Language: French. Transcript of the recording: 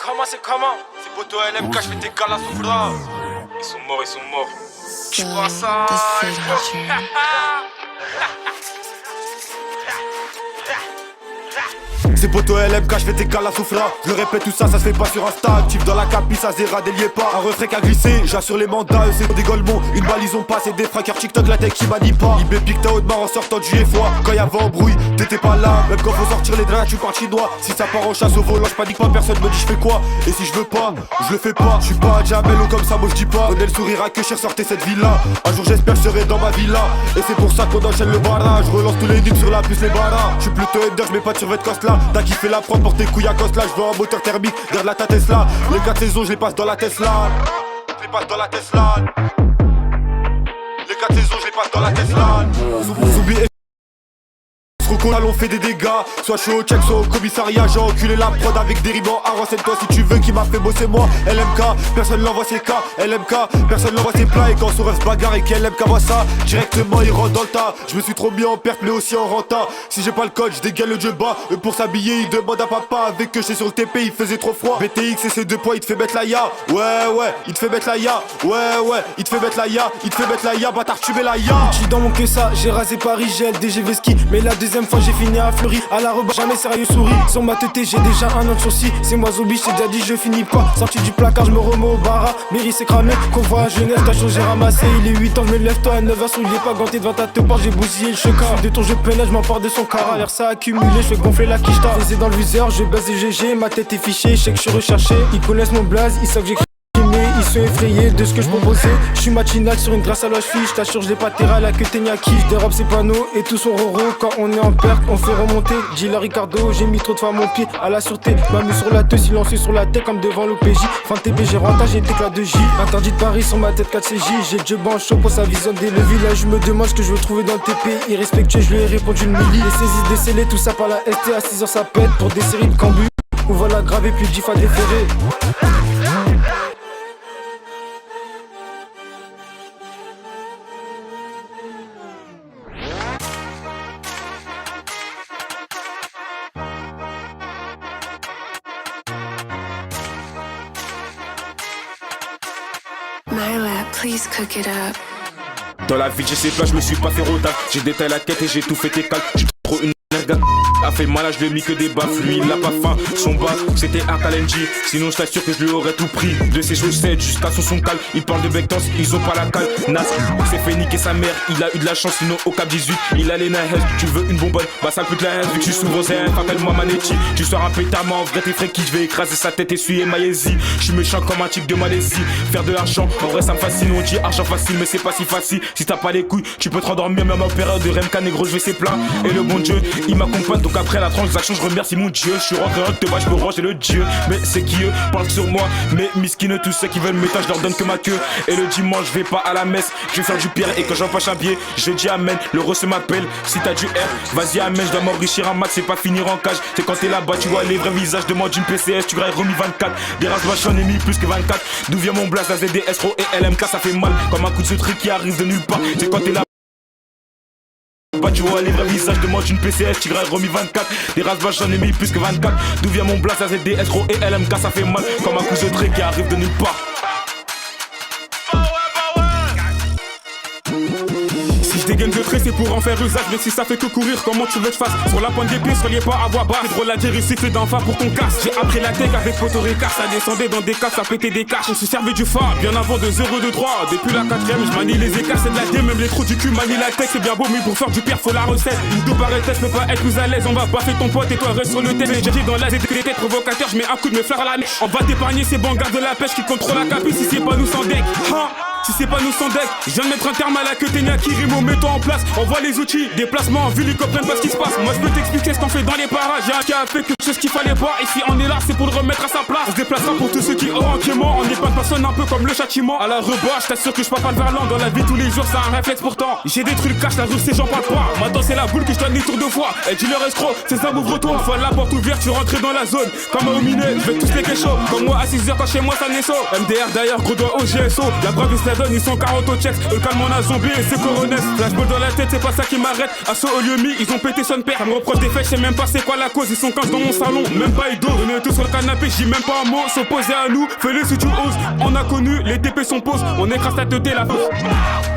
comment C'est Poto LMK, je fais tes galas Soufra. Ils sont morts. Je crois ça. C'est Poto LMK, je fais tes galas Soufra. Je le répète, tout ça, ça se fait pas sur Insta. Actif dans la capi, ça zéra, délié pas. Un refrain qui a glissé, j'assure les mandats. Eux c'est des golemons, une balle ils ont pas. C'est des fraqueurs TikTok, la tech qui manie pas. IB pique ta haute barre en sortant du FOI. Quand y'avait embrouille, t'étais pas là. Même quand faut sortir les draps, tu parles chinois. Si ça part en chasse au volant, je panique pas, personne me dit je fais quoi. Et si je veux pas, je le fais pas. Je suis pas un Jamel ou comme ça, moi je dis pas. Donnez le sourire à que je sortez cette villa. Un jour j'espère je serai dans ma villa. Et c'est pour ça qu'on enchaîne le barrage. Je relance tous les nuques sur la puce, les barras. Je suis plutôt header, je mets pas de survêt de coste là. T'as kiffé la prod pour tes couilles à coste là. Je veux un moteur thermique, garde la ta Tesla. Les 4 saisons, je les passe dans la Tesla. Je les passe dans la Tesla. Les 4 saisons, je les passe dans la Tesla. Zoubi et on fait des dégâts, soit je suis au check, soit au commissariat. J'ai enculé la prod avec des ribans. Renseigne-toi si tu veux qui m'a fait bosser moi. LMK, personne l'envoie ses cas. LMK, personne l'envoie ses plats. Et quand son ref se bagarre et qu'LMK voit ça, directement il rentre dans le tas. Je me suis trop mis en perte mais aussi en renta. Si j'ai pas le code, je dégaine le dieu bas. Eux pour s'habiller, il demande à papa. Avec que j'étais sur le TP, il faisait trop froid. BTX et ses 2 points, il te fait mettre la ya. Ouais, il te fait mettre la ya. Ouais, il te fait mettre la ya. Il te fait mettre la ya, bâtard, tu mets la ya. J'suis dans mon que ça, j'ai rasé Paris, j'ai LDGV ski. Mais la deuxième fois j'ai fini à Fleury. À la rebat, jamais sérieux souris. Sur ma tête, j'ai déjà un an de sourcil. C'est moi Zobi, j't'ai déjà dit je finis pas. Sorti du placard, je me remets au bara. Berry c'est cramé, convoi à Genève, ta chose j'ai ramassé. Il est 8 ans, je me lève toi à 9h sous, il est pas ganté devant ta te porte, j'ai bousillé le chocat. De ton jeu pénal, je m'emporte de son cara. L'air ça a accumulé, je fais gonfler la quicheta. Les dans le viseur, je baisse des GG, ma tête est fichée, je sais que je suis recherché. Ils connaissent mon blaze, ils savent que j'écris. Ils sont effrayés de ce que je proposais. Je suis matinal sur une grasse à la cheville. Je t'assure je l'ai pas terré à la queue Tenyaki. Je dérobe ses panneaux et tout son roro. Quand on est en perte on fait remonter. Dis la Ricardo, j'ai mis trop de fois mon pied à la sûreté. M'a mis sur la tête, silencieux sur la tête comme devant l'OPJ. Fin TP j'ai rentré, j'ai éclat de J. Interdit de Paris sur ma tête 4CJ. J'ai le jeu chaud pour sa vision des le village. Je me demande ce que je veux trouver dans le TP. Irrespectueux je lui ai répondu le milli. Les saisies décelées tout ça par la ST. À 6h ça pète pour des séries de cambus. Ou voilà gravé plus 10 fois déféré. Please cook it up. Dans la vie j'ai ces plats, je me suis pas fait rodave. J'ai détaillé la quête et j'ai tout fait tes calques. J'suis trop une nerga. A fait malade, je lui ai mis que des baffes. Lui il a pas faim, son bas c'était un Kalenji. Sinon je t'assure que je lui aurais tout pris. De ses chaussettes jusqu'à son cal. Il parle de Bectance, ils ont pas la cale. Nas, s'est fait niquer sa mère. Il a eu de la chance, sinon au cap 18 il a les nains. Tu veux une bonbonne, bah ça pute la haine. Vu que tu s'ouvres aux airs, appelle-moi Manetti. Tu sors un pétard, mais en vrai t'es frais qui. Je vais écraser sa tête, essuyer Maïesi. Je suis méchant comme un type de Malaisie. Faire de l'argent, en vrai ça me fascine. On dit argent facile, mais c'est pas si facile. Si t'as pas les couilles, tu peux te rendormir. Même en période de RMK négro, je vais ses plats. Et le bon Dieu, il m'accompagne. Donc après la transaction, je remercie mon Dieu. Je suis rentré en te je peux ranger le Dieu. Mais c'est qui eux parlent sur moi. Mais miskine, tous ceux qui veulent m'éteindre, je leur donne que ma queue. Et le dimanche, je vais pas à la messe. Je vais faire du pire et quand j'empoche un billet, je dis amen. L'euro se m'appelle. Si t'as du R, vas-y amen. Je dois m'enrichir en maths, c'est pas finir en cage. C'est quand t'es là-bas, tu vois les vrais visages. Demande une PCS, tu grailles remis 24. Des races j'en ai mis plus que 24. D'où vient mon blast, la ZDS, Ro et LMK, ça fait mal. Comme un coup de ce truc qui arrive de nulle part. C'est quand t'es là. Bah tu vois les vrais visages, demande une PCS, Tigre remis 24. Des races vaches j'en ai mis plus que 24. D'où vient mon blast, la ZDS, Ro et LMK, ça fait mal. Comme un coup de trait qui arrive de nulle part. Je dégaine de trait, c'est pour en faire usage. Mais si ça fait que courir, comment tu veux que je fasse? Sur la pointe des pieds, soyez pas à voix basse. C'est drôle à dire ici, fait d'enfant pour ton casse. J'ai appris la tech avec Poto Ricard. Ça descendait dans des casses, ça pétait des caches. On se servait du phare, bien avant de 0, 2, 3. Depuis la 4ème, je manie les écarts, c'est de la D. Même les trous du cul, manie la tech. C'est bien beau, mais pour faire du pire, faut la recette. Une double arrêtesse, peut pas être plus à l'aise. On va baffer ton pote et toi reste sur le test. J'ai dit dans la ZDT provocateur, je mets un coup de mes fleurs à la nez. On va t'épargner ces bangards de la pêche qui contrôlent la capi. Si c'est pas nous sans deck, si c'est pas nous sans deck, je viens de mettre un terme à la queue Tenyaki. Rimo, mets-toi en place. On voit les outils, déplacement, vu les comprennent pas ce qui se passe. Moi je peux t'expliquer ce qu'on fait dans les parages. Y'a un qui a fait quelque chose qu'il fallait pas. Et si on est là, c'est pour le remettre à sa place. On se déplacera pour tous ceux qui auront quément. On n'est pas de personne un peu comme le châtiment. À la rebat, je t'assure que je parle pas de verlan. Dans la vie tous les jours, c'est un réflexe pourtant. J'ai des trucs cache, la rue c'est j'en parle pas. Maintenant c'est la boule que je donne des tours de fois. Et dis leur escroc, c'est ça, ouvre-toi. Fois la porte ouverte, tu rentres dans la zone. Comme un miné, je vais tous les chaud. Comme moi à 6h quand chez moi ça n'est saut. MDR d'ailleurs, gros doigt au GSO. La brave ça donne, ils sont 40 au checks. Le calme, on a zombie et c'est coronel. Flashball dans la tête, c'est pas ça qui m'arrête. Assaut au lieu mis, ils ont pété son père. Ça me reproche des faits, je sais même pas c'est quoi la cause. Ils sont 15 dans mon salon, même pas ido. On est tous sur le canapé, j'dis même pas un mot. S'opposer à nous, fais-le si tu oses. On a connu, les TP sont pause. On écrase ta tête, la fausse.